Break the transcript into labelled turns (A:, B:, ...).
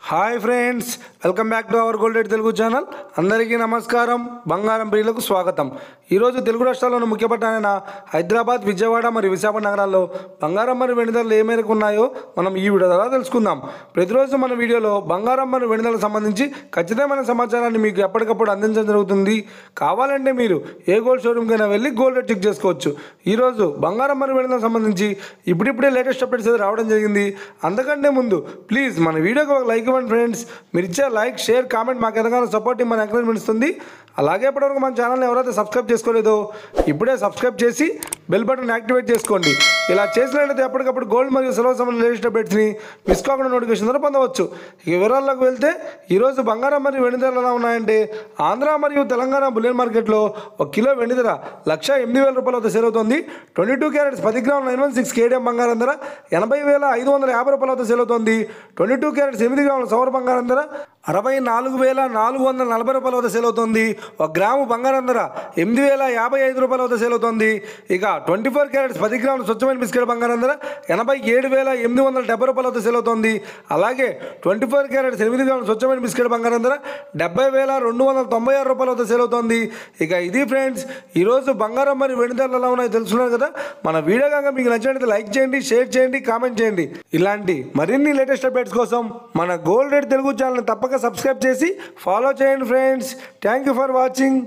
A: Hi friends, welcome back to our gold rate Telugu channel. అందరికీ నమస్కారం. బంగారం ప్రియులకు స్వాగతం. ఈరోజు తెలుగు రాష్ట్రాల్లోని ముఖ్య పట్టణాలైన హైదరాబాద్, విజయవాడ మరియు విశాఖ నగరాల్లో బంగారం మరియు వెండి ధరలు ఏ మేరకు ఉన్నాయో మనం ఈ వీడియో ద్వారా తెలుసుకుందాం. ప్రతిరోజు మన వీడియోలో బంగారం మరియు వెండి ధరలకు సంబంధించి ఖచ్చితమైన సమాచారాన్ని మీకు ఎప్పటికప్పుడు అందించడం జరుగుతుంది. కావాలంటే మీరు ఏ గోల్డ్ షోరూమ్కైనా వెళ్ళి గోల్డ్ రేట్ చెక్ చేసుకోవచ్చు. ఈరోజు బంగారం మరియు వెండి ధరలకు సంబంధించి ఇప్పుడిప్పుడే లేటెస్ట్ అప్డేట్స్ అయితే రావడం జరిగింది. అంతకంటే ముందు ప్లీజ్ మన వీడియోకి ఒక లైక్ ఇవ్వండి ఫ్రెండ్స్. మీరు ఇచ్చే లైక్, షేర్, కామెంట్ మాకు ఎంతగానో సపోర్ట్, మన ఎంకరేజ్మెంట్ ఇస్తుంది. అలాగే ఇప్పటివరకు మన ఛానల్ని ఎవరైతే సబ్స్క్రైబ్ చేసుకోలేదో ఇప్పుడే సబ్స్క్రైబ్ చేసి బెల్ బటన్ యాక్టివేట్ చేసుకోండి. ఇలా చేసినట్లయితే ఎప్పటికప్పుడు గోల్డ్ మరియు సిల్వర్ సంబంధించిన లేటెస్ట్ అప్డేట్స్ని మిస్ కాకుండా నోటిఫికేషన్ ద్వారా పొందవచ్చు. ఇక వివరాల్లోకి వెళ్తే ఈరోజు బంగారం మరియు వెండి ధరలు ఎలా ఉన్నాయంటే, ఆంధ్ర మరియు తెలంగాణ బులియన్ మార్కెట్లో 1 కిలో వెండి ధర 1,08,000 రూపాయల వద్ద సేల్ అవుతుంది. 22 క్యారెట్స్ 10 గ్రాముల 916 కేడిఎం బంగారం ధర 80,550 రూపాయల వద్ద సేల్ అవుతుంది. 22 క్యారెట్స్ 8 గ్రాముల సవర బంగారం ధర 64,440 రూపాయల వద్ద సేల్ అవుతుంది. 1 గ్రాము బంగారం ధర 8,055 రూపాయల వద్ద సేల్ అవుతుంది. ఇక 24 క్యారెట్స్ 10 గ్రాముల స్వచ్ఛమైన బిస్కెట్ బంగారం ధర 87,870 రూపాయల వద్ద సేల్ అవుతుంది. అలాగే 24 క్యారెట్స్ 8 గ్రాముల స్వచ్ఛమైన బిస్కెట్ బంగారం ధర 70,296 రూపాయల వద్ద సేల్ అవుతుంది. ఇక ఇది ఫ్రెండ్స్ ఈరోజు బంగారం మరియు వెండి ధరలు ఎలా ఉన్నాయో తెలుసుకున్నారు కదా. మన వీడియో కనుక మీకు నచ్చినట్లయితే లైక్ చేయండి, షేర్ చేయండి, కామెంట్ చేయండి. ఇలాంటి మరిన్ని లేటెస్ట్ అప్డేట్స్ కోసం మన గోల్డ్ రేట్ తెలుగు ఛానల్ని తప్పక సబ్స్క్రైబ్ చేసి ఫాలో చేయండి friends. Thank you for watching.